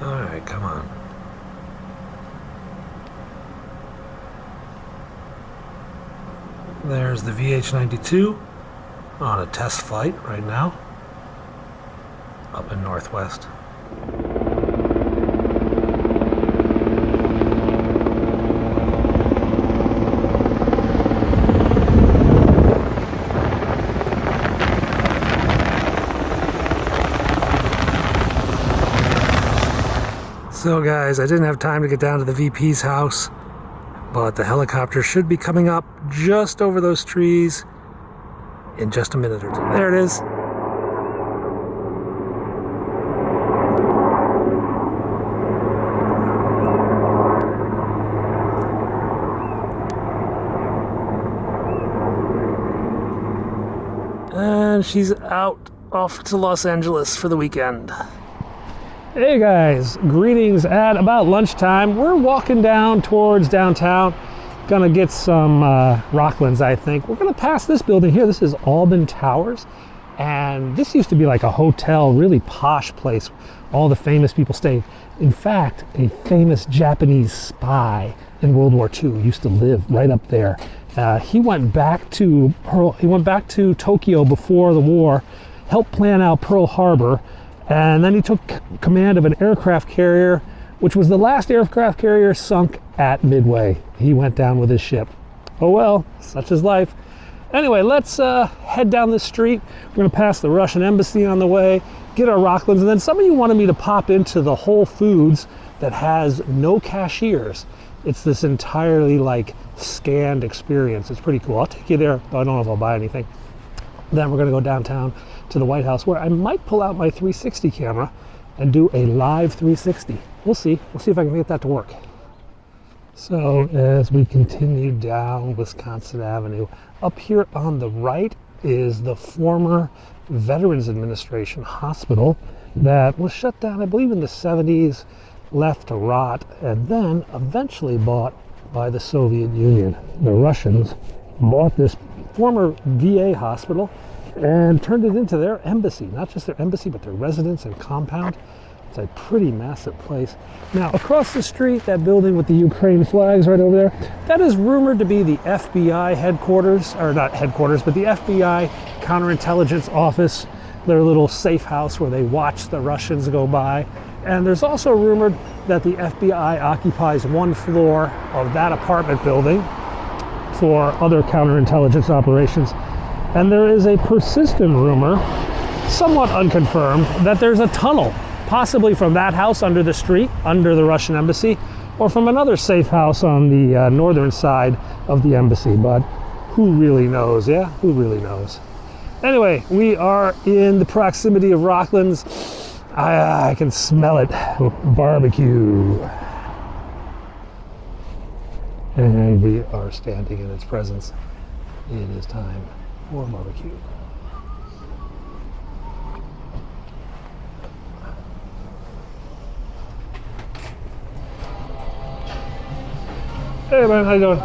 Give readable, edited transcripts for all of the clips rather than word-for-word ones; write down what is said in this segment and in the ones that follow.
Alright, come on. There's the VH-92 on a test flight right now, up in Northwest. So guys, I didn't have time to get down to the VP's house, but the helicopter should be coming up just over those trees in just a minute or two. There it is. And she's out off to Los Angeles for the weekend. Hey guys, greetings at about lunchtime. We're walking down towards downtown. Gonna get some Rocklands, I think. We're gonna pass this building here. This is Alban Towers. And this used to be like a hotel, really posh place. All the famous people stayed. In fact, a famous Japanese spy in World War II used to live right up there. He went back to Tokyo before the war, helped plan out Pearl Harbor, and then he took command of an aircraft carrier, which was the last aircraft carrier sunk at Midway. He went down with his ship. Oh well, such is life. Anyway, let's head down this street. We're gonna pass the Russian embassy on the way, get our Rocklands, and then some of you wanted me to pop into the Whole Foods that has no cashiers. It's this entirely like scanned experience. It's pretty cool. I'll take you there, though I don't know if I'll buy anything. Then we're gonna go downtown to the White House, where I might pull out my 360 camera and do a live 360. We'll see if I can get that to work. So as we continue down Wisconsin Avenue, up here on the right is the former Veterans Administration hospital that was shut down, I believe in the 70s, left to rot, and then eventually bought by the Soviet Union. The Russians bought this former VA hospital and turned it into their embassy. Not just their embassy, but their residence and compound. It's a pretty massive place. Now, across the street, that building with the Ukraine flags right over there, that is rumored to be the FBI headquarters, or not headquarters, but the FBI counterintelligence office, their little safe house where they watch the Russians go by. And there's also rumored that the FBI occupies one floor of that apartment building for other counterintelligence operations. And there is a persistent rumor, somewhat unconfirmed, that there's a tunnel, possibly from that house under the street, under the Russian embassy, or from another safe house on the northern side of the embassy. But who really knows, yeah? Who really knows? Anyway, we are in the proximity of Rocklands. I can smell it. Barbecue. And we are standing in its presence. It is time for barbecue. Hey man, how you doing?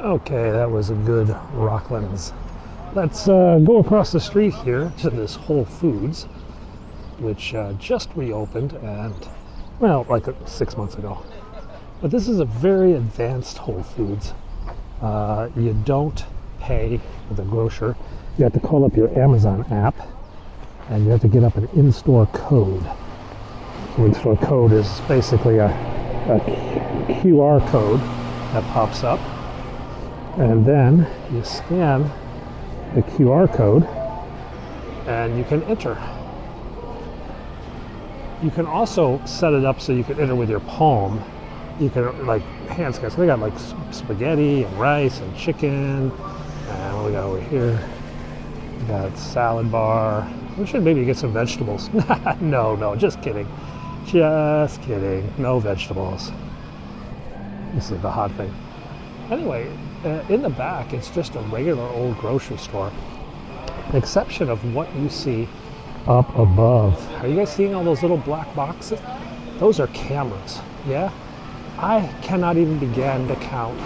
Okay, that was a good Rocklands. Let's go across the street here to this Whole Foods, which just reopened, and, well, like 6 months ago. But this is a very advanced Whole Foods. You don't pay with a grocer. You have to call up your Amazon app, and you have to get up an in-store code. The in-store code is basically a QR code that pops up, and then you scan the QR code and you can enter. You can also set it up so you can enter with your palm. You can like hand scan. So they got like spaghetti and rice and chicken. And what we got over here? We got salad bar. We should maybe get some vegetables. No, just kidding. Just kidding. No vegetables. This is the hot thing. Anyway, in the back, it's just a regular old grocery store. The exception of what you see up above. Are you guys seeing all those little black boxes? Those are cameras, yeah? I cannot even begin to count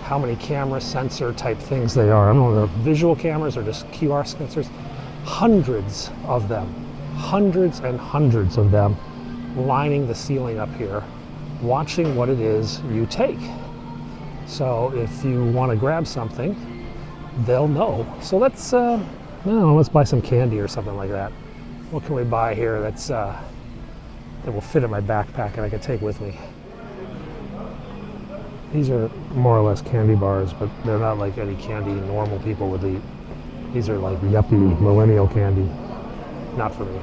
how many camera sensor type things they are. I don't know if they're visual cameras or just QR sensors. Hundreds of them, hundreds and hundreds of them lining the ceiling up here, watching what it is you take. So if you want to grab something, they'll know. So let's, I don't know, let's buy some candy or something like that. What can we buy here that's that will fit in my backpack and I can take with me? These are more or less candy bars, but they're not like any candy normal people would eat. These are like yuppie millennial candy. Not for me.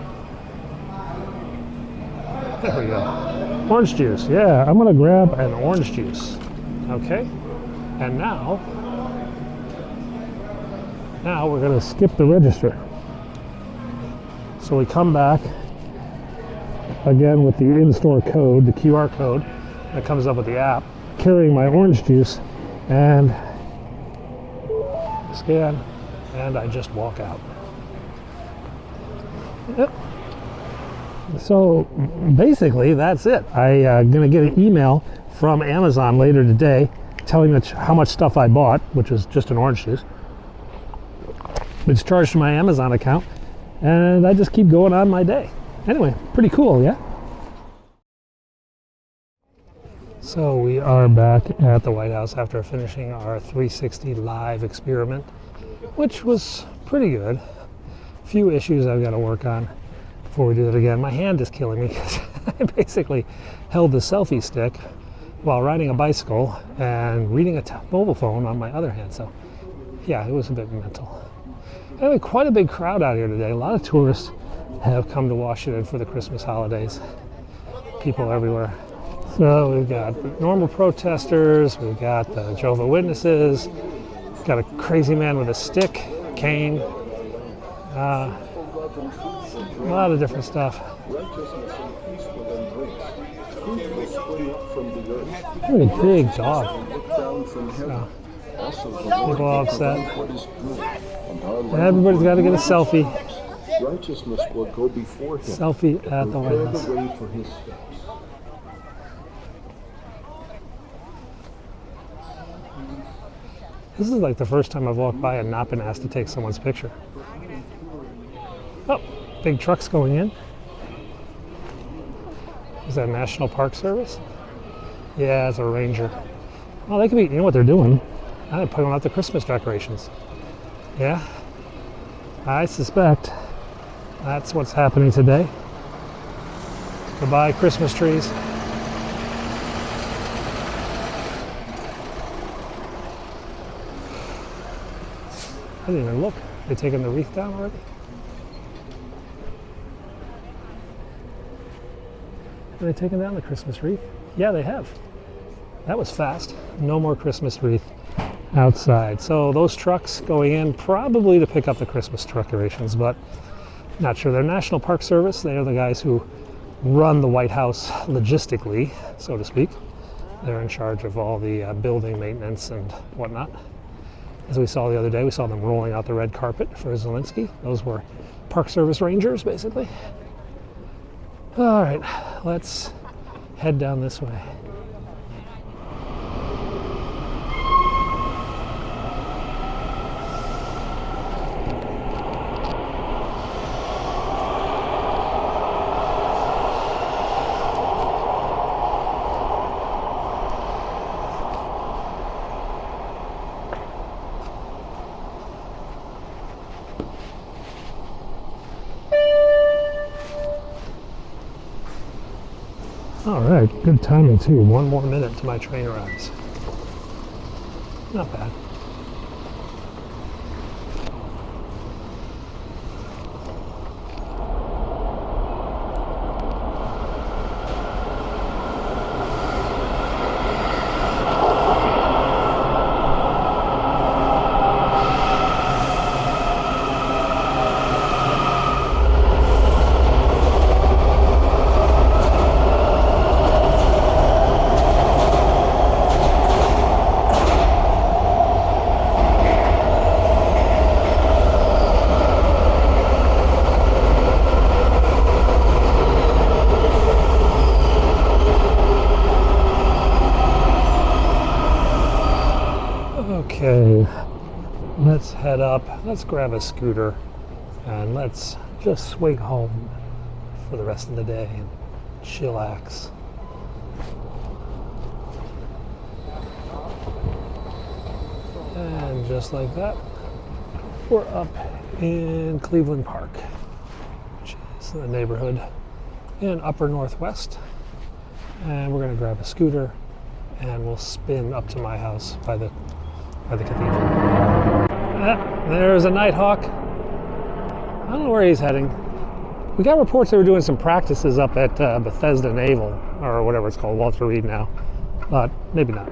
There we go. Orange juice. Yeah, I'm gonna grab an orange juice. Okay. And now we're gonna skip the register. So we come back again with the in-store code, the QR code that comes up with the app, carrying my orange juice, and scan, and I just walk out. Yep. So basically that's it. I'm gonna get an email from Amazon later today telling me how much stuff I bought, which is just an orange juice. It's charged to my Amazon account, and I just keep going on my day. Anyway, pretty cool, yeah? So we are back at the White House after finishing our 360 live experiment, which was pretty good. A few issues I've got to work on before we do it again. My hand is killing me because I basically held the selfie stick while riding a bicycle and reading a mobile phone on my other hand. So yeah, it was a bit mental. Anyway, quite a big crowd out here today. A lot of tourists have come to Washington for the Christmas holidays. People everywhere. So we've got normal protesters, we've got the Jehovah's Witnesses, got a crazy man with a stick, cane, a lot of different stuff. What a big dog. So, people all upset. Everybody's got to get a selfie. Righteousness will go before him. Selfie at the White House. Way for his steps. This is like the first time I've walked by and not been asked to take someone's picture. Oh, big trucks going in. Is that National Park Service? Yeah, it's a ranger. Well, they could be, you know what they're doing? They're putting out the Christmas decorations. Yeah, I suspect that's what's happening today. Goodbye, Christmas trees. I didn't even look. They taking the wreath down already? Are they taking down the Christmas wreath? Yeah, they have. That was fast. No more Christmas wreath outside. So those trucks going in probably to pick up the Christmas decorations, but not sure. They're National Park Service. They are the guys who run the White House logistically, so to speak. They're in charge of all the building maintenance and whatnot. As we saw the other day, we saw them rolling out the red carpet for Zelensky. Those were Park Service Rangers, basically. All right, let's head down this way. All right, good timing too. 1 more minute to my train arrives. Not bad. Okay, let's head up. Let's grab a scooter and let's just swing home for the rest of the day and chillax. And just like that, we're up in Cleveland Park, which is the neighborhood in Upper Northwest. And we're going to grab a scooter and we'll spin up to my house by the cathedral. There's a nighthawk. I don't know where he's heading. We got reports they were doing some practices up at Bethesda Naval, or whatever it's called, Walter Reed now, but maybe not.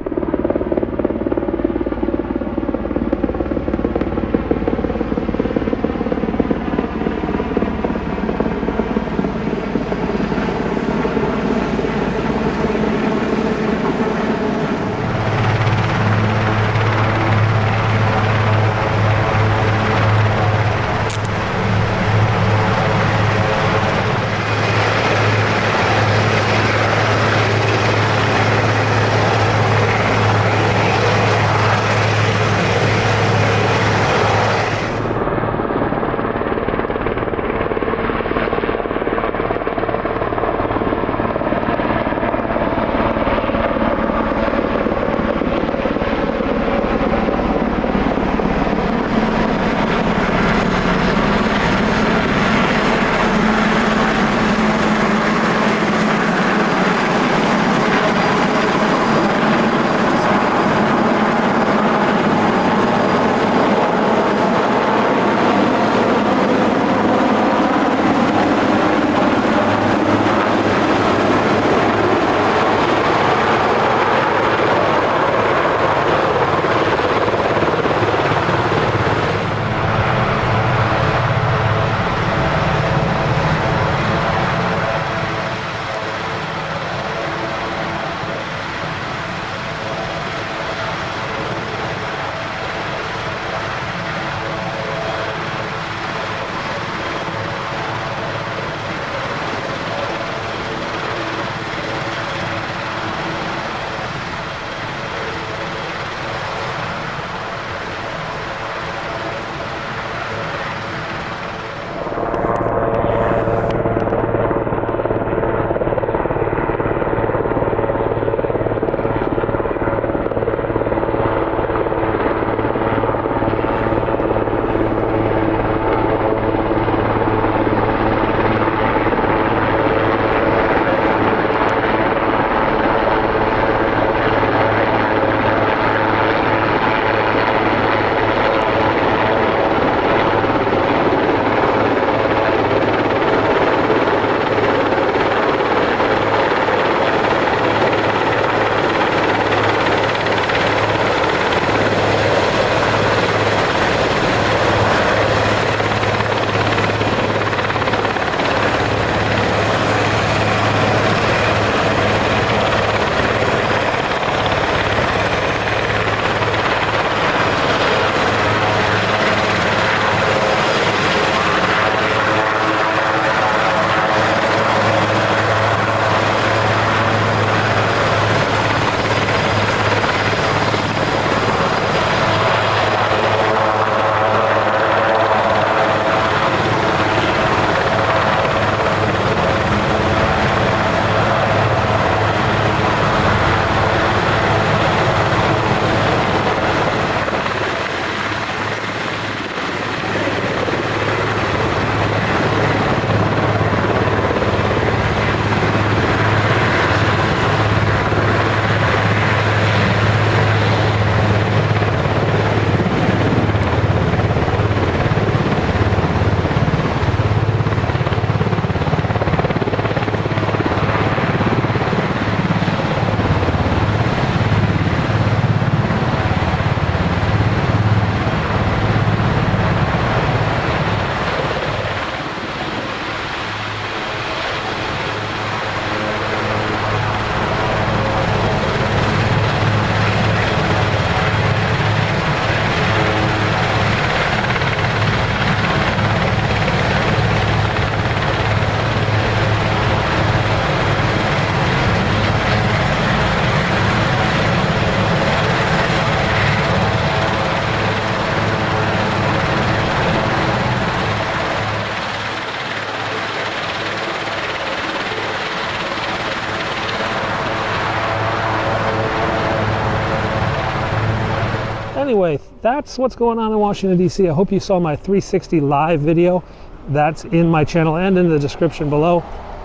anyway, that's what's going on in Washington, D.C. I hope you saw my 360 live video. That's in my channel and in the description below.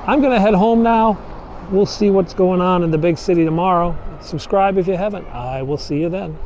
I'm going to head home now. We'll see what's going on in the big city tomorrow. Subscribe if you haven't. I will see you then.